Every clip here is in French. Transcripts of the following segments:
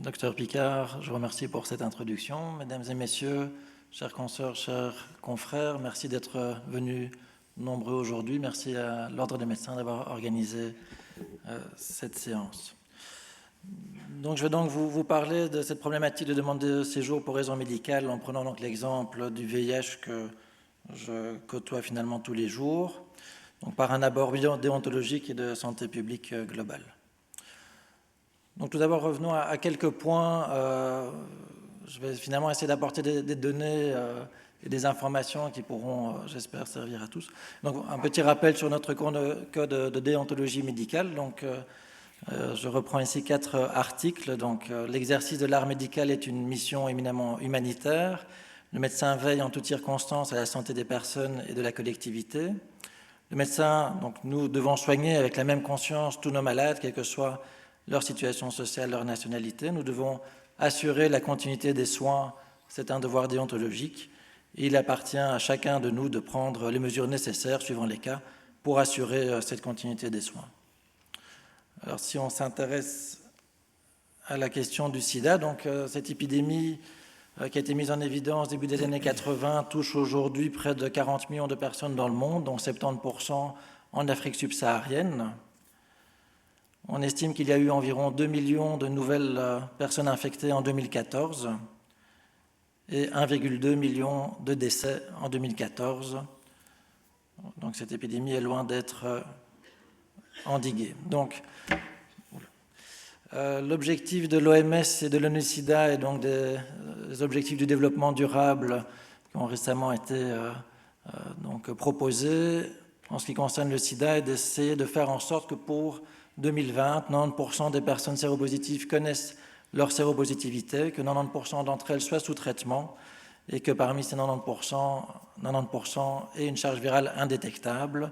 Docteur Picard, je vous remercie pour cette introduction. Mesdames et messieurs, chers consoeurs, chers confrères, merci d'être venus nombreux aujourd'hui. Merci à l'Ordre des médecins d'avoir organisé cette séance. Donc, je vais donc vous parler de cette problématique de demande de séjour pour raison médicale en prenant donc l'exemple du VIH que je côtoie finalement tous les jours, donc par un abord déontologique et de santé publique globale. Donc tout d'abord, revenons à quelques points. Je vais finalement essayer d'apporter des données et des informations qui pourront, j'espère, servir à tous. Donc un petit rappel sur notre code de déontologie médicale. Donc je reprends ici 4 articles. Donc l'exercice de l'art médical est une mission éminemment humanitaire. Le médecin veille en toutes circonstances à la santé des personnes et de la collectivité. Le médecin, donc nous devons soigner avec la même conscience tous nos malades, quelle que soit leur situation sociale, leur nationalité. Nous devons assurer la continuité des soins, c'est un devoir déontologique. Et il appartient à chacun de nous de prendre les mesures nécessaires, suivant les cas, pour assurer cette continuité des soins. Alors si on s'intéresse à la question du sida, donc cette épidémie qui a été mise en évidence début des années 80 touche aujourd'hui près de 40 millions de personnes dans le monde, dont 70% en Afrique subsaharienne. On estime qu'il y a eu environ 2 millions de nouvelles personnes infectées en 2014 et 1,2 million de décès en 2014. Donc cette épidémie est loin d'être endiguée. Donc l'objectif de l'OMS et de l'ONU-SIDA est donc des objectifs du développement durable qui ont récemment été donc proposés en ce qui concerne le sida et d'essayer de faire en sorte que pour 2020, 90% des personnes séropositives connaissent leur séropositivité, que 90% d'entre elles soient sous traitement et que parmi ces 90% aient une charge virale indétectable,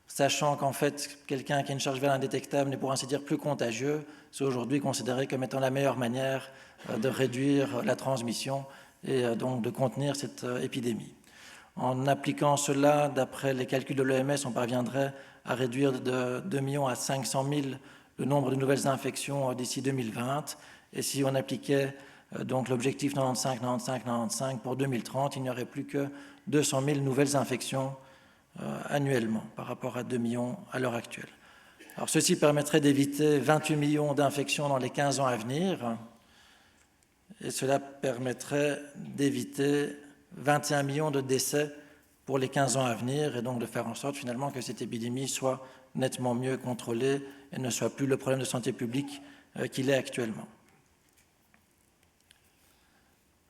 sachant qu'en fait, quelqu'un qui a une charge virale indétectable n'est pour ainsi dire plus contagieux, c'est aujourd'hui considéré comme étant la meilleure manière de réduire la transmission et donc de contenir cette épidémie. En appliquant cela, d'après les calculs de l'OMS, on parviendrait à réduire de 2 millions à 500 000 le nombre de nouvelles infections d'ici 2020. Et si on appliquait donc l'objectif 95-95-95 pour 2030, il n'y aurait plus que 200 000 nouvelles infections annuellement par rapport à 2 millions à l'heure actuelle. Alors ceci permettrait d'éviter 28 millions d'infections dans les 15 ans à venir et cela permettrait d'éviter 21 millions de décès pour les 15 ans à venir et donc de faire en sorte finalement que cette épidémie soit nettement mieux contrôlée et ne soit plus le problème de santé publique qu'il est actuellement.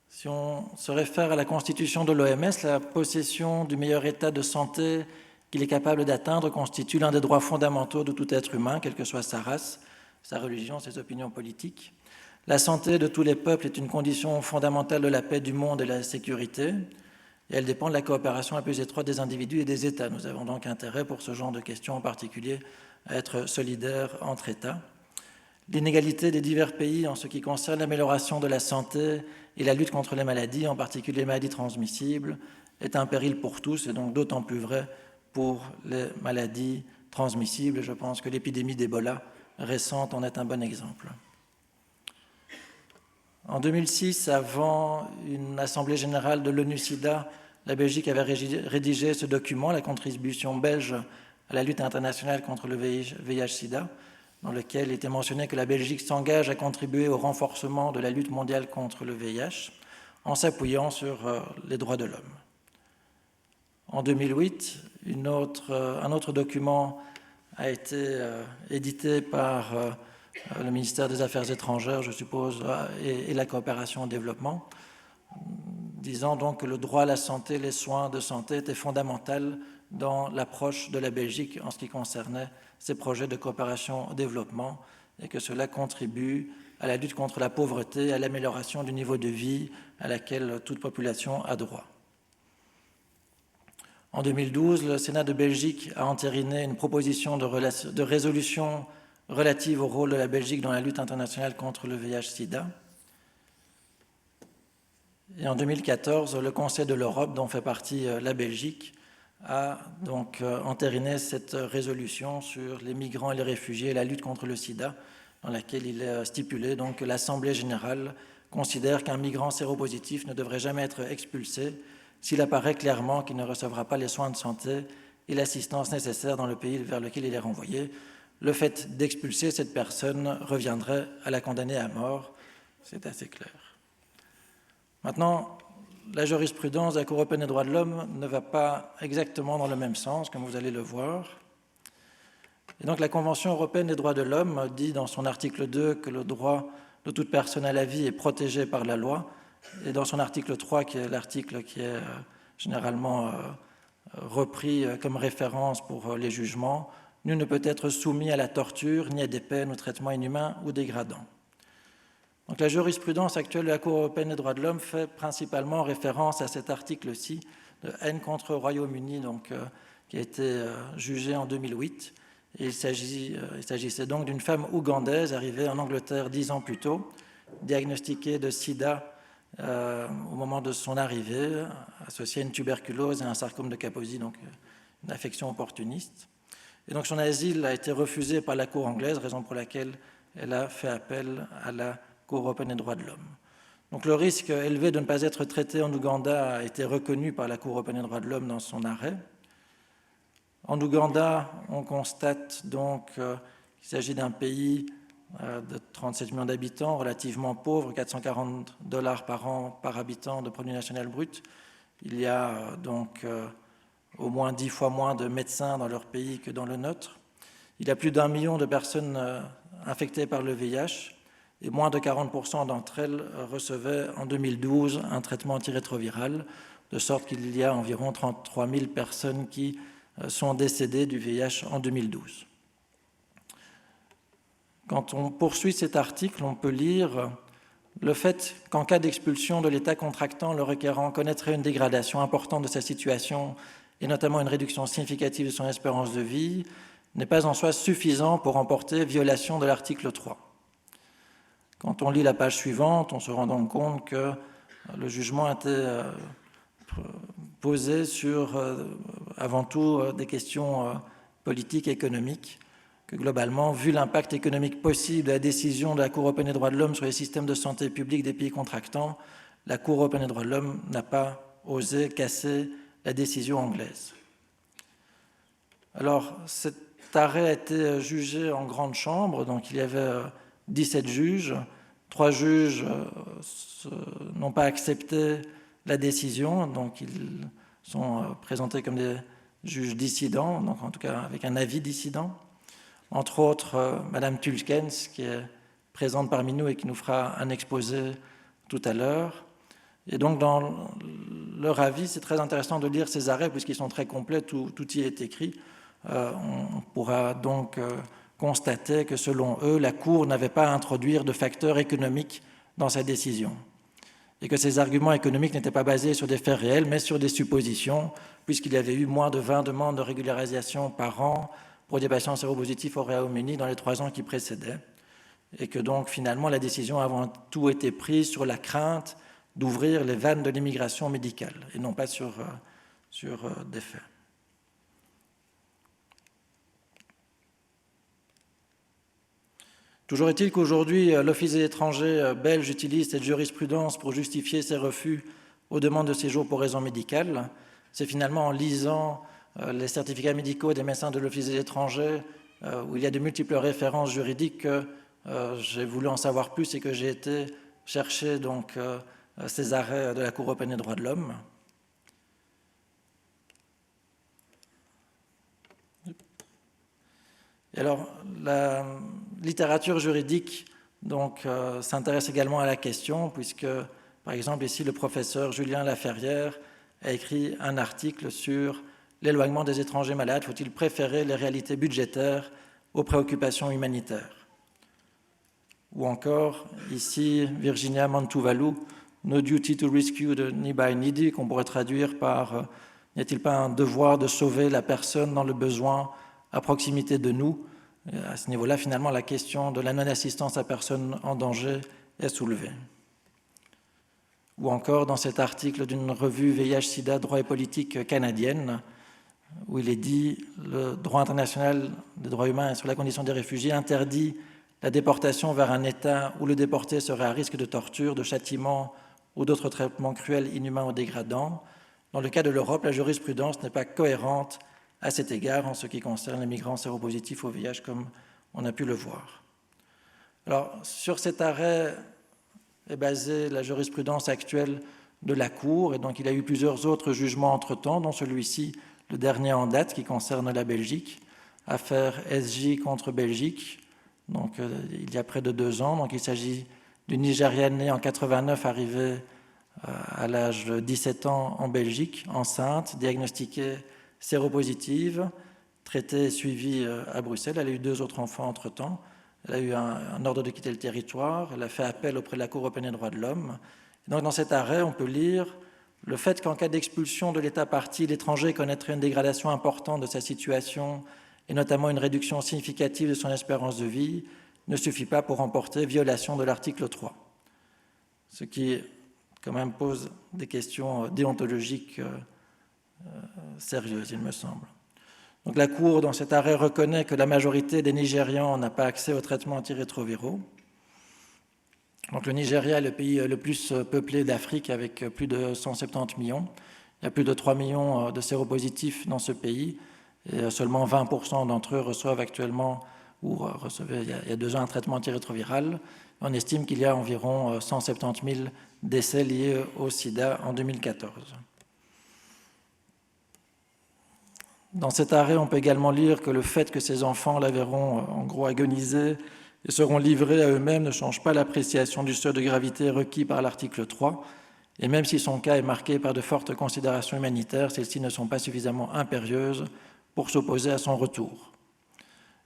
Si on se réfère à la constitution de l'OMS, la possession du meilleur état de santé qu'il est capable d'atteindre constitue l'un des droits fondamentaux de tout être humain, quelle que soit sa race, sa religion, ses opinions politiques. La santé de tous les peuples est une condition fondamentale de la paix du monde et de la sécurité, et elle dépend de la coopération la plus étroite des individus et des États. Nous avons donc intérêt, pour ce genre de questions en particulier, à être solidaires entre États. L'inégalité des divers pays en ce qui concerne l'amélioration de la santé et la lutte contre les maladies, en particulier les maladies transmissibles, est un péril pour tous, et donc d'autant plus vrai pour les maladies transmissibles. Je pense que l'épidémie d'Ebola récente en est un bon exemple. En 2006, avant une assemblée générale de l'ONU-SIDA, la Belgique avait rédigé ce document, la contribution belge à la lutte internationale contre le VIH-SIDA, dans lequel était mentionné que la Belgique s'engage à contribuer au renforcement de la lutte mondiale contre le VIH en s'appuyant sur les droits de l'homme. En 2008, un autre document a été édité par le ministère des Affaires étrangères, je suppose, et la coopération au développement, disant donc que le droit à la santé, les soins de santé étaient fondamentaux dans l'approche de la Belgique en ce qui concernait ses projets de coopération au développement et que cela contribue à la lutte contre la pauvreté, à l'amélioration du niveau de vie à laquelle toute population a droit. En 2012, le Sénat de Belgique a entériné une proposition de résolution relative au rôle de la Belgique dans la lutte internationale contre le VIH-Sida. Et en 2014, le Conseil de l'Europe, dont fait partie la Belgique, a donc entériné cette résolution sur les migrants et les réfugiés et la lutte contre le sida, dans laquelle il est stipulé donc, que l'Assemblée générale considère qu'un migrant séropositif ne devrait jamais être expulsé s'il apparaît clairement qu'il ne recevra pas les soins de santé et l'assistance nécessaire dans le pays vers lequel il est renvoyé. Le fait d'expulser cette personne reviendrait à la condamner à mort. C'est assez clair. Maintenant, la jurisprudence de la Cour européenne des droits de l'homme ne va pas exactement dans le même sens, comme vous allez le voir. Et donc la Convention européenne des droits de l'homme dit dans son article 2 que le droit de toute personne à la vie est protégé par la loi, et dans son article 3, qui est l'article qui est généralement repris comme référence pour les jugements, nul ne peut être soumis à la torture, ni à des peines ou traitements inhumains ou dégradants. Donc la jurisprudence actuelle de la Cour européenne des droits de l'homme fait principalement référence à cet article-ci de haine contre le Royaume-Uni, qui a été jugé en 2008. Et il s'agissait donc d'une femme ougandaise arrivée en Angleterre 10 ans plus tôt, diagnostiquée de sida au moment de son arrivée, associée à une tuberculose et un sarcome de Kaposi, donc une affection opportuniste. Et donc son asile a été refusé par la Cour anglaise, raison pour laquelle elle a fait appel à la Cour européenne des droits de l'homme. Donc le risque élevé de ne pas être traité en Ouganda a été reconnu par la Cour européenne des droits de l'homme dans son arrêt. En Ouganda, on constate donc qu'il s'agit d'un pays de 37 millions d'habitants, relativement pauvre, $440 par an par habitant de produit national brut. Il y a donc au moins 10 fois moins de médecins dans leur pays que dans le nôtre. Il y a plus d'1 million de personnes infectées par le VIH et moins de 40% d'entre elles recevaient en 2012 un traitement antirétroviral, de sorte qu'il y a environ 33 000 personnes qui sont décédées du VIH en 2012. Quand on poursuit cet article, on peut lire le fait qu'en cas d'expulsion de l'État contractant, le requérant connaîtrait une dégradation importante de sa situation et notamment une réduction significative de son espérance de vie, n'est pas en soi suffisant pour emporter violation de l'article 3. Quand on lit la page suivante, on se rend donc compte que le jugement a été posé sur, avant tout, des questions politiques et économiques, que globalement, vu l'impact économique possible de la décision de la Cour européenne des droits de l'homme sur les systèmes de santé publique des pays contractants, la Cour européenne des droits de l'homme n'a pas osé casser la décision anglaise. Alors, cet arrêt a été jugé en grande chambre, donc il y avait 17 juges. 3 juges n'ont pas accepté la décision, donc ils sont présentés comme des juges dissidents, donc en tout cas avec un avis dissident. Entre autres, Madame Tulkens, qui est présente parmi nous et qui nous fera un exposé tout à l'heure. Et donc, dans leur avis, c'est très intéressant de lire ces arrêts, puisqu'ils sont très complets, tout y est écrit. On pourra donc constater que, selon eux, la Cour n'avait pas à introduire de facteurs économiques dans sa décision, et que ces arguments économiques n'étaient pas basés sur des faits réels, mais sur des suppositions, puisqu'il y avait eu moins de 20 demandes de régularisation par an pour des patients séropositifs au Royaume-Uni dans les 3 ans qui précédaient, et que donc finalement la décision a avant tout été prise sur la crainte d'ouvrir les vannes de l'immigration médicale, et non pas sur des faits. Toujours est-il qu'aujourd'hui, l'Office des étrangers belge utilise cette jurisprudence pour justifier ses refus aux demandes de séjour pour raison médicale. C'est finalement en lisant les certificats médicaux des médecins de l'Office des étrangers, où il y a de multiples références juridiques, que j'ai voulu en savoir plus et que j'ai été chercher donc ces arrêts de la Cour européenne des droits de l'homme. Et alors, la littérature juridique donc s'intéresse également à la question, puisque, par exemple, ici, le professeur Julien Laferrière a écrit un article sur l'éloignement des étrangers malades. Faut-il préférer les réalités budgétaires aux préoccupations humanitaires? Ou encore, ici, Virginia Mantuvalu, No duty to rescue the nearby needy, qu'on pourrait traduire par n'y a-t-il pas un devoir de sauver la personne dans le besoin à proximité de nous? Et à ce niveau-là, finalement, la question de la non-assistance à personne en danger est soulevée. Ou encore dans cet article d'une revue VIH-Sida, droit et politique canadienne, où il est dit « Le droit international des droits humains et sur la condition des réfugiés interdit la déportation vers un État où le déporté serait à risque de torture, de châtiment ou d'autres traitements cruels, inhumains ou dégradants. Dans le cas de l'Europe, la jurisprudence n'est pas cohérente à cet égard en ce qui concerne les migrants séropositifs au VIH, comme on a pu le voir. Alors, sur cet arrêt est basée la jurisprudence actuelle de la Cour, et donc il y a eu plusieurs autres jugements entre-temps, dont celui-ci, le dernier en date, qui concerne la Belgique, affaire SJ contre Belgique, donc il y a près de 2 ans. Donc il s'agit d'une Nigériane née en 89, arrivée à l'âge de 17 ans en Belgique, enceinte, diagnostiquée séropositive, traitée et suivie à Bruxelles. Elle a eu 2 autres enfants entre-temps. Elle a eu un ordre de quitter le territoire. Elle a fait appel auprès de la Cour européenne des droits de l'homme. Donc dans cet arrêt, on peut lire le fait qu'en cas d'expulsion de l'État partie, l'étranger connaîtrait une dégradation importante de sa situation et notamment une réduction significative de son espérance de vie, ne suffit pas pour emporter violation de l'article 3. Ce qui, quand même, pose des questions déontologiques sérieuses, il me semble. Donc la Cour, dans cet arrêt, reconnaît que la majorité des Nigérians n'a pas accès aux traitements antirétroviraux. Donc le Nigeria est le pays le plus peuplé d'Afrique, avec plus de 170 millions. Il y a plus de 3 millions de séropositifs dans ce pays, et seulement 20% d'entre eux reçoivent actuellement ou recevaient il y a 2 ans un traitement antirétroviral. On estime qu'il y a environ 170 000 décès liés au sida en 2014. Dans cet arrêt, on peut également lire que le fait que ces enfants la verront en gros agoniser et seront livrés à eux-mêmes ne change pas l'appréciation du seuil de gravité requis par l'article 3, et même si son cas est marqué par de fortes considérations humanitaires, celles-ci ne sont pas suffisamment impérieuses pour s'opposer à son retour.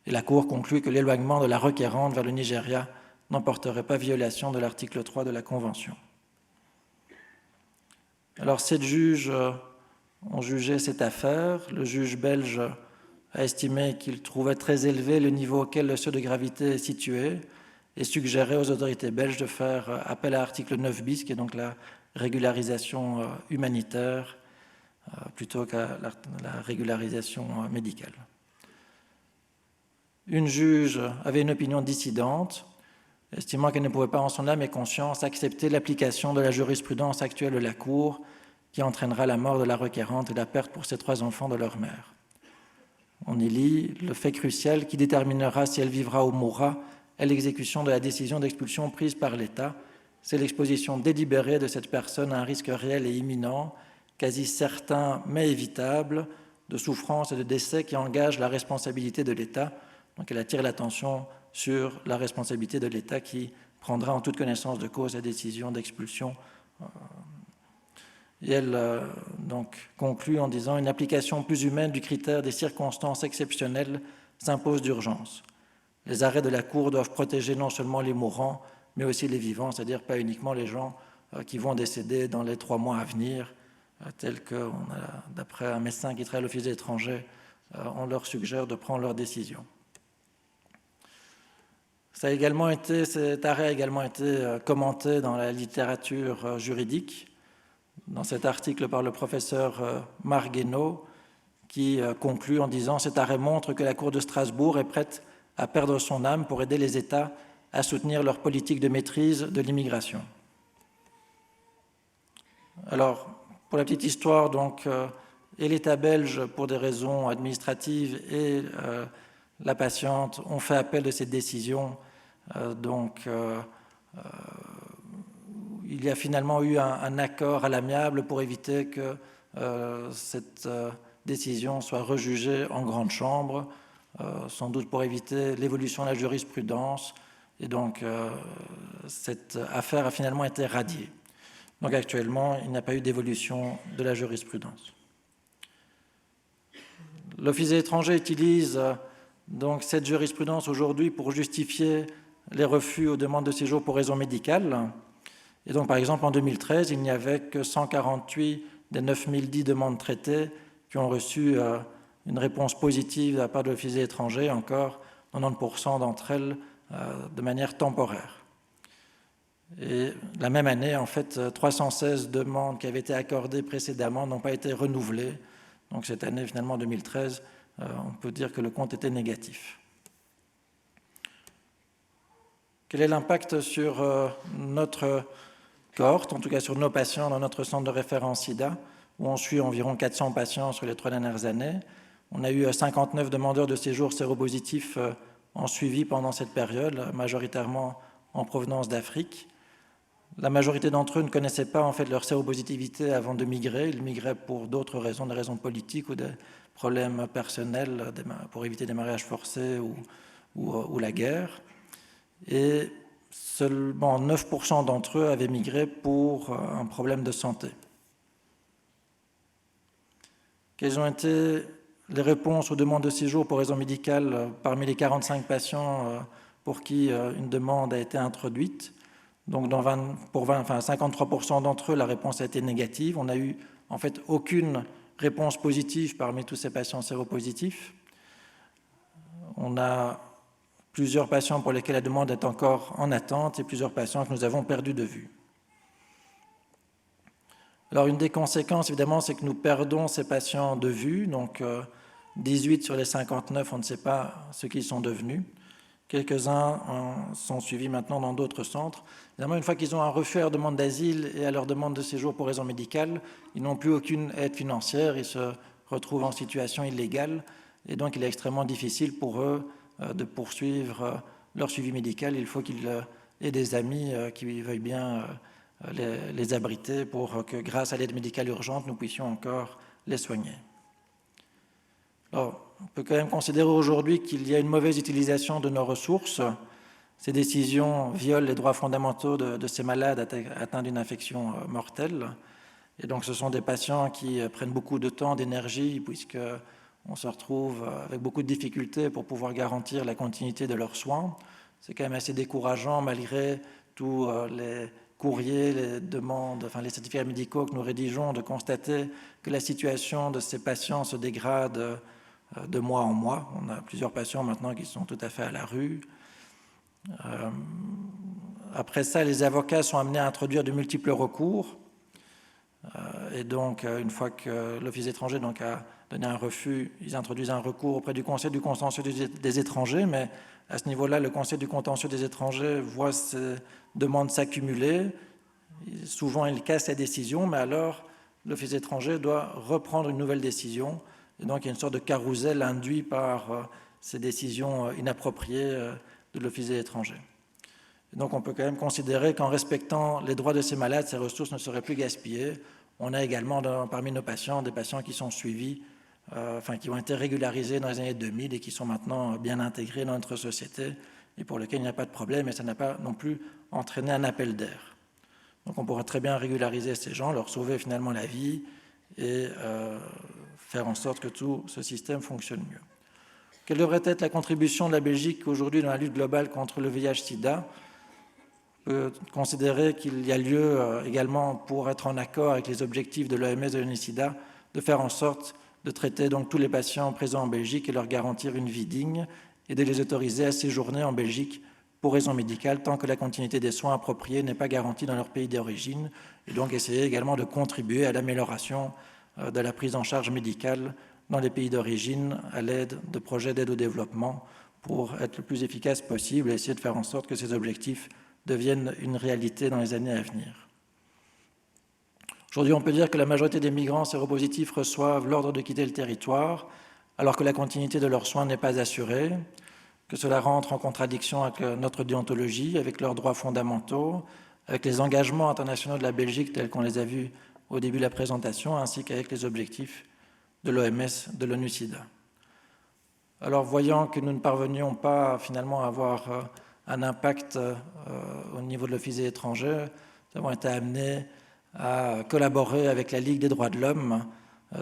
Et la Cour conclut que l'éloignement de la requérante vers le Nigeria n'emporterait pas violation de l'article 3 de la Convention. Alors, 7 juges ont jugé cette affaire. Le juge belge a estimé qu'il trouvait très élevé le niveau auquel le seuil de gravité est situé et suggérait aux autorités belges de faire appel à l'article 9 bis, qui est donc la régularisation humanitaire, plutôt qu'à la régularisation médicale. Une juge avait une opinion dissidente, estimant qu'elle ne pouvait pas en son âme et conscience accepter l'application de la jurisprudence actuelle de la Cour qui entraînera la mort de la requérante et la perte pour ses 3 enfants de leur mère. On y lit « Le fait crucial qui déterminera si elle vivra ou mourra est l'exécution de la décision d'expulsion prise par l'État. C'est l'exposition délibérée de cette personne à un risque réel et imminent, quasi certain mais évitable, de souffrance et de décès qui engage la responsabilité de l'État. » Donc elle attire l'attention sur la responsabilité de l'État qui prendra en toute connaissance de cause la décision d'expulsion. Et elle donc conclut en disant « Une application plus humaine du critère des circonstances exceptionnelles s'impose d'urgence. Les arrêts de la Cour doivent protéger non seulement les mourants, mais aussi les vivants, c'est-à-dire pas uniquement les gens qui vont décéder dans les 3 mois à venir, tels que, d'après un médecin qui travaille à l'Office des étrangers, on leur suggère de prendre leurs décisions. » Cet arrêt a également été commenté dans la littérature juridique, dans cet article par le professeur Marc Guénaud, qui conclut en disant « Cet arrêt montre que la Cour de Strasbourg est prête à perdre son âme pour aider les États à soutenir leur politique de maîtrise de l'immigration. » Alors, pour la petite histoire, donc, et l'État belge, pour des raisons administratives, et la patiente ont fait appel de cette décision. Il y a finalement eu un accord à l'amiable pour éviter que cette décision soit rejugée en grande chambre, sans doute pour éviter l'évolution de la jurisprudence. Et donc, cette affaire a finalement été radiée. Donc, actuellement, il n'y a pas eu d'évolution de la jurisprudence. L'Office des étrangers utilise donc cette jurisprudence aujourd'hui pour justifier les refus aux demandes de séjour pour raison médicale. Et donc, par exemple, en 2013, il n'y avait que 148 des 9010 demandes traitées qui ont reçu une réponse positive de la part de l'Office des étrangers, encore 90% d'entre elles de manière temporaire. Et la même année, en fait, 316 demandes qui avaient été accordées précédemment n'ont pas été renouvelées. Donc cette année, finalement, 2013, on peut dire que le compte était négatif. Quel est l'impact sur notre cohorte, en tout cas sur nos patients dans notre centre de référence SIDA, où on suit environ 400 patients sur les 3 dernières années. On a eu 59 demandeurs de séjour séropositifs en suivi pendant cette période, majoritairement en provenance d'Afrique. La majorité d'entre eux ne connaissaient pas en fait leur séropositivité avant de migrer. Ils migraient pour d'autres raisons, des raisons politiques ou des problèmes personnels, pour éviter des mariages forcés ou la guerre. Et seulement 9% d'entre eux avaient migré pour un problème de santé. Quelles ont été les réponses aux demandes de séjour pour raison médicale parmi les 45 patients pour qui une demande a été introduite? Donc, pour 53% d'entre eux, la réponse a été négative. On n'a eu en fait aucune réponse positive parmi tous ces patients séropositifs. On a plusieurs patients pour lesquels la demande est encore en attente et plusieurs patients que nous avons perdus de vue. Alors, une des conséquences, évidemment, c'est que nous perdons ces patients de vue. Donc, 18 sur les 59, on ne sait pas ce qu'ils sont devenus. Quelques-uns sont suivis maintenant dans d'autres centres. Évidemment, une fois qu'ils ont un refus à leur demande d'asile et à leur demande de séjour pour raison médicale, ils n'ont plus aucune aide financière, ils se retrouvent en situation illégale et donc il est extrêmement difficile pour eux de poursuivre leur suivi médical. Il faut qu'ils aient des amis qui veuillent bien les abriter pour que, grâce à l'aide médicale urgente, nous puissions encore les soigner. Alors, on peut quand même considérer aujourd'hui qu'il y a une mauvaise utilisation de nos ressources. Ces décisions violent les droits fondamentaux de ces malades atteints d'une infection mortelle. Et donc, ce sont des patients qui prennent beaucoup de temps, d'énergie, puisqu'on se retrouve avec beaucoup de difficultés pour pouvoir garantir la continuité de leurs soins. C'est quand même assez décourageant, malgré tous les courriers, les demandes, les certificats médicaux que nous rédigeons, de constater que la situation de ces patients se dégrade de mois en mois. On a plusieurs patients maintenant qui sont tout à fait à la rue. Après ça, les avocats sont amenés à introduire de multiples recours. Et donc, une fois que l'Office étranger a donné un refus, ils introduisent un recours auprès du Conseil du contentieux des étrangers. Mais à ce niveau-là, le Conseil du contentieux des étrangers voit ces demandes s'accumuler. Souvent, il casse la décision, mais alors l'Office étranger doit reprendre une nouvelle décision. Et donc, il y a une sorte de carrousel induit par ces décisions inappropriées de l'Office des étrangers. Et donc, on peut quand même considérer qu'en respectant les droits de ces malades, ces ressources ne seraient plus gaspillées. On a également parmi nos patients des patients qui sont suivis, qui ont été régularisés dans les années 2000 et qui sont maintenant bien intégrés dans notre société et pour lesquels il n'y a pas de problème et ça n'a pas non plus entraîné un appel d'air. Donc, on pourrait très bien régulariser ces gens, leur sauver finalement la vie et faire en sorte que tout ce système fonctionne mieux. Quelle devrait être la contribution de la Belgique aujourd'hui dans la lutte globale contre le VIH-Sida? On peut considérer qu'il y a lieu également, pour être en accord avec les objectifs de l'OMS et de l'UNICIDA, de faire en sorte de traiter donc tous les patients présents en Belgique et leur garantir une vie digne et de les autoriser à séjourner en Belgique pour raison médicale tant que la continuité des soins appropriés n'est pas garantie dans leur pays d'origine et donc essayer également de contribuer à l'amélioration de la prise en charge médicale dans les pays d'origine à l'aide de projets d'aide au développement pour être le plus efficace possible et essayer de faire en sorte que ces objectifs deviennent une réalité dans les années à venir. Aujourd'hui, on peut dire que la majorité des migrants séropositifs reçoivent l'ordre de quitter le territoire alors que la continuité de leurs soins n'est pas assurée, que cela rentre en contradiction avec notre déontologie, avec leurs droits fondamentaux, avec les engagements internationaux de la Belgique tels qu'on les a vus au début de la présentation, ainsi qu'avec les objectifs de l'OMS, de l'ONU-SIDA. Alors, voyant que nous ne parvenions pas finalement à avoir un impact au niveau de l'Office des étrangers, nous avons été amenés à collaborer avec la Ligue des droits de l'homme,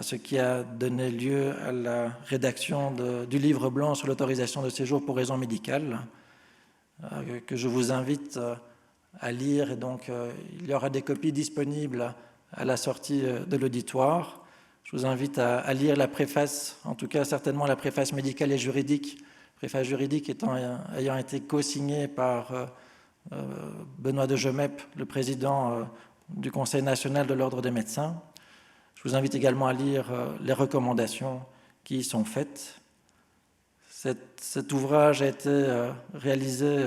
ce qui a donné lieu à la rédaction du livre blanc sur l'autorisation de séjour pour raison médicale, que je vous invite à lire. Et donc, il y aura des copies disponibles à la sortie de l'auditoire. Je vous invite à lire la préface, en tout cas certainement la préface médicale et juridique, préface juridique ayant été co-signée par Benoît de Gemep, le président du Conseil national de l'Ordre des médecins. Je vous invite également à lire les recommandations qui y sont faites. Cet ouvrage a été réalisé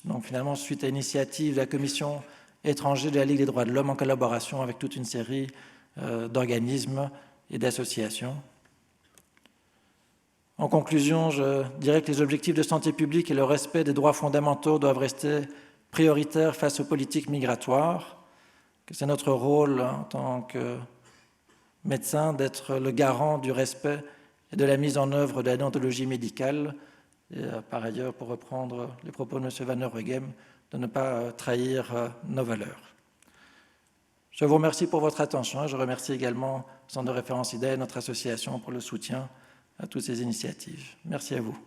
donc finalement suite à l'initiative de la Commission étrangère de la Ligue des droits de l'homme en collaboration avec toute une série d'organismes et d'associations. En conclusion, je dirais que les objectifs de santé publique et le respect des droits fondamentaux doivent rester prioritaires face aux politiques migratoires, que c'est notre rôle en tant que médecin d'être le garant du respect et de la mise en œuvre de la déontologie médicale, et par ailleurs, pour reprendre les propos de M. Van Heurweghem, de ne pas trahir nos valeurs. Je vous remercie pour votre attention et je remercie également le Centre de référence IDEA et notre association pour le soutien à toutes ces initiatives. Merci à vous.